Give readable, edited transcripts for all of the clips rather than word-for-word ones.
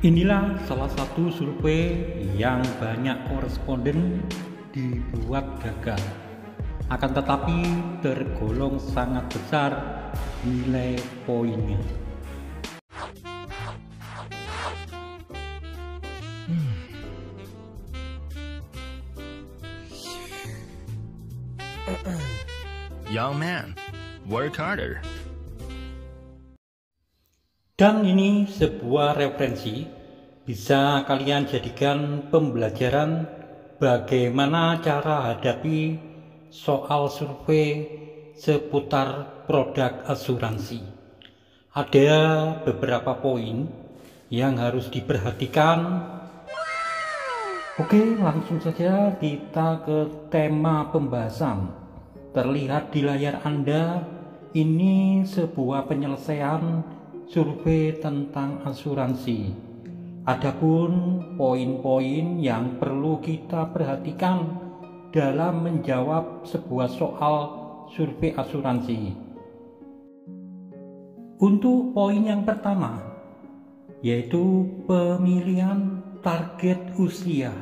Inilah salah satu survei yang banyak koresponden dibuat gagal. Akan tetapi tergolong sangat besar nilai poinnya. Young man, work harder. Dan ini sebuah referensi, bisa kalian jadikan pembelajaran bagaimana cara hadapi soal survei seputar produk asuransi. Ada beberapa poin yang harus diperhatikan. Oke, langsung saja kita ke tema pembahasan. Terlihat di layar Anda, ini sebuah penyelesaian survei tentang asuransi. Adapun poin-poin yang perlu kita perhatikan dalam menjawab sebuah soal survei asuransi. Untuk poin yang pertama, yaitu pemilihan target usia.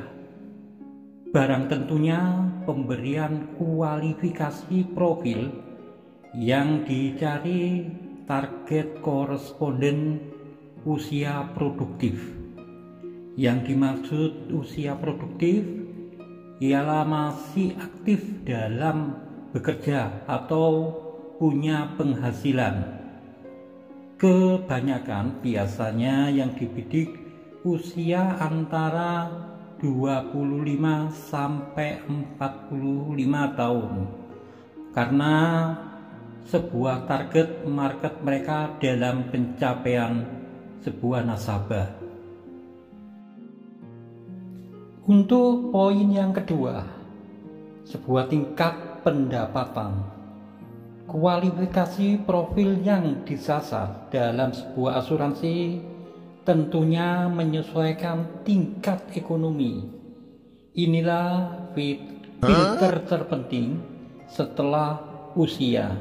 Barang tentunya pemberian kualifikasi profil yang dicari target koresponden usia produktif. Yang dimaksud usia produktif ialah masih aktif dalam bekerja atau punya penghasilan. Kebanyakan biasanya yang dibidik usia antara 25 sampai 45 tahun. Karena sebuah target market mereka dalam pencapaian sebuah nasabah. Untuk poin yang kedua, sebuah tingkat pendapatan. Kualifikasi profil yang disasar dalam sebuah asuransi tentunya menyesuaikan tingkat ekonomi. Inilah filter terpenting setelah usia.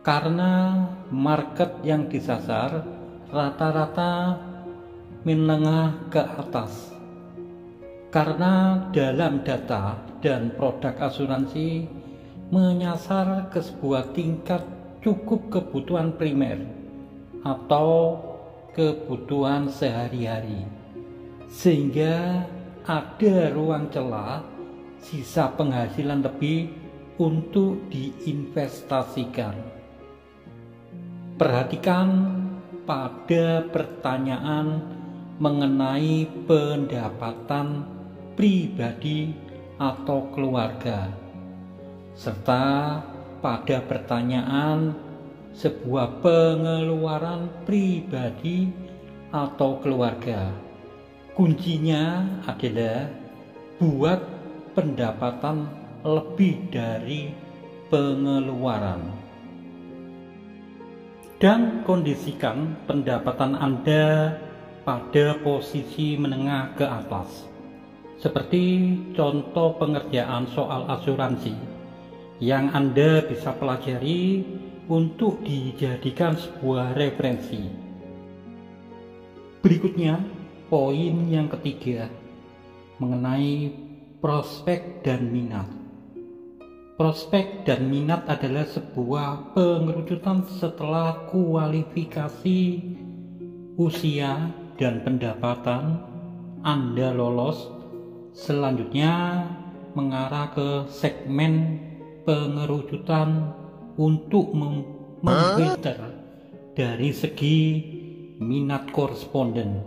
Karena market yang disasar rata-rata menengah ke atas. Karena dalam data dan produk asuransi menyasar ke sebuah tingkat cukup kebutuhan primer atau kebutuhan sehari-hari, sehingga ada ruang celah sisa penghasilan lebih untuk diinvestasikan. Perhatikan pada pertanyaan mengenai pendapatan pribadi atau keluarga, serta pada pertanyaan sebuah pengeluaran pribadi atau keluarga. Kuncinya adalah buat pendapatan lebih dari pengeluaran. Dan kondisikan pendapatan Anda pada posisi menengah ke atas. Seperti contoh pengerjaan soal asuransi yang Anda bisa pelajari untuk dijadikan sebuah referensi. Berikutnya, poin yang ketiga mengenai prospek dan minat. Prospek dan minat adalah sebuah pengerucutan setelah kualifikasi usia dan pendapatan Anda lolos. Selanjutnya mengarah ke segmen pengerucutan untuk memfilter dari segi minat koresponden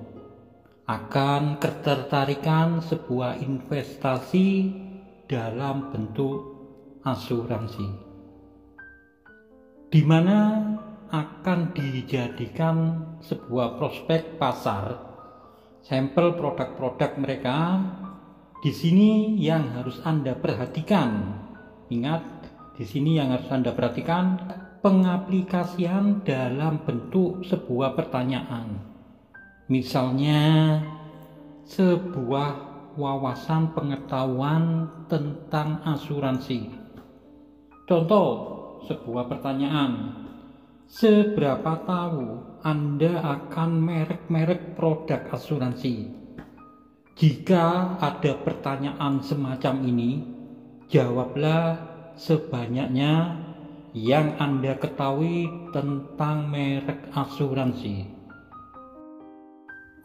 akan ketertarikan sebuah investasi dalam bentuk asuransi, di mana akan dijadikan sebuah prospek pasar, sampel produk-produk mereka. Di sini yang harus Anda perhatikan, ingat, di sini yang harus Anda perhatikan pengaplikasian dalam bentuk sebuah pertanyaan. Misalnya sebuah wawasan pengetahuan tentang asuransi. Contoh sebuah pertanyaan, Seberapa tahu Anda akan merek-merek produk asuransi? Jika ada pertanyaan semacam ini, jawablah sebanyaknya yang Anda ketahui tentang merek asuransi.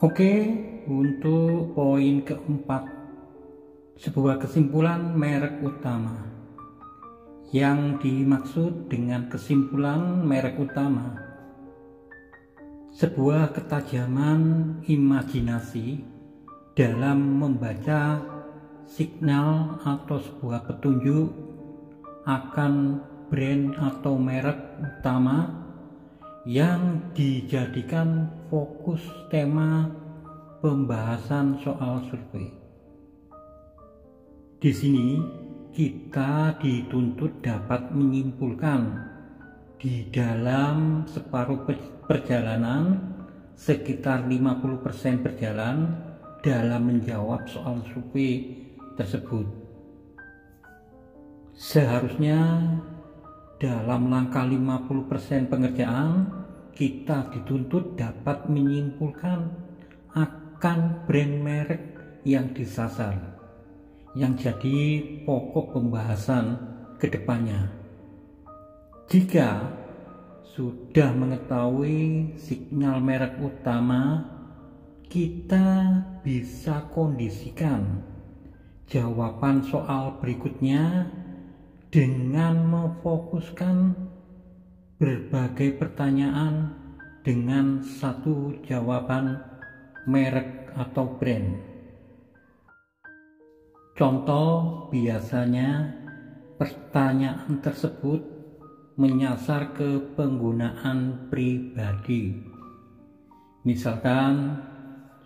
Oke, untuk poin keempat, sebuah kesimpulan merek utama. Yang dimaksud dengan kesimpulan merek utama, sebuah ketajaman imajinasi dalam membaca signal atau sebuah petunjuk akan brand atau merek utama yang dijadikan fokus tema pembahasan soal survei. Di sini kita dituntut dapat menyimpulkan di dalam separuh perjalanan sekitar 50% berjalan dalam menjawab soal survei tersebut. Seharusnya dalam langkah 50% pengerjaan kita dituntut dapat menyimpulkan akan brand merek yang disasar, yang jadi pokok pembahasan ke depannya. Jika sudah mengetahui signal merek utama, kita bisa kondisikan jawaban soal berikutnya dengan memfokuskan berbagai pertanyaan dengan satu jawaban merek atau brand. Contoh, biasanya pertanyaan tersebut menyasar ke penggunaan pribadi. Misalkan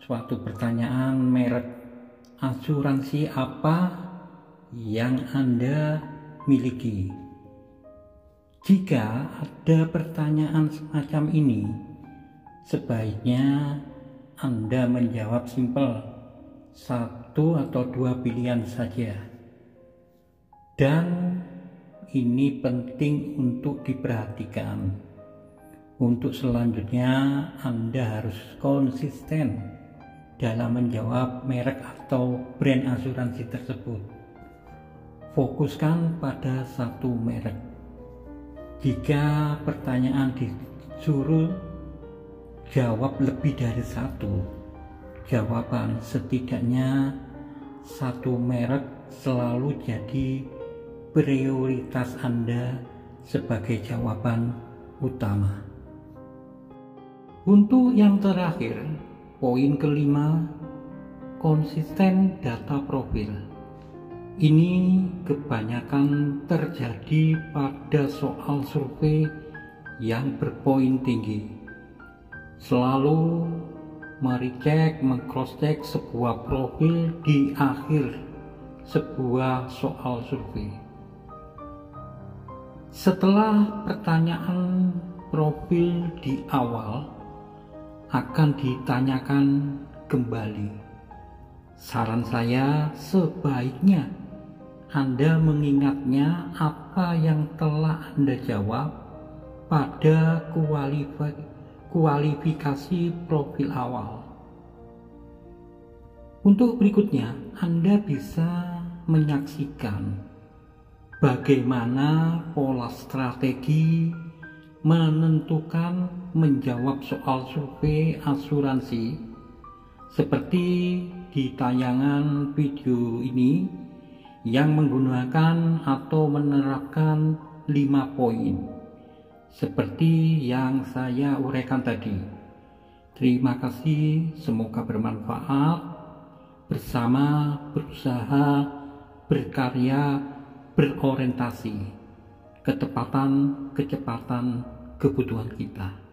suatu pertanyaan merek asuransi apa yang Anda miliki. Jika ada pertanyaan semacam ini, sebaiknya Anda menjawab simpel, satu atau dua pilihan saja. Dan ini penting untuk diperhatikan. Untuk selanjutnya Anda harus konsisten dalam menjawab merek atau brand asuransi tersebut. Fokuskan pada satu merek. Jika pertanyaan disuruh jawab lebih dari satu jawaban, setidaknya satu merek selalu jadi prioritas Anda sebagai jawaban utama. Untuk yang terakhir, poin kelima, konsisten data profil. Ini kebanyakan terjadi pada soal survei yang berpoin tinggi. Selalu merecek, mengcrosscheck sebuah profil di akhir sebuah soal survei. Setelah pertanyaan profil di awal akan ditanyakan kembali. Saran saya, sebaiknya Anda mengingatnya apa yang telah Anda jawab pada kualifikasi profil awal. Untuk berikutnya, Anda bisa menyaksikan bagaimana pola strategi menentukan menjawab soal survei asuransi seperti di tayangan video ini yang menggunakan atau menerapkan 5 poin seperti yang saya uraikan tadi. Terima kasih, semoga bermanfaat. Bersama berusaha, berkarya, berorientasi, ketepatan, kecepatan, kebutuhan kita.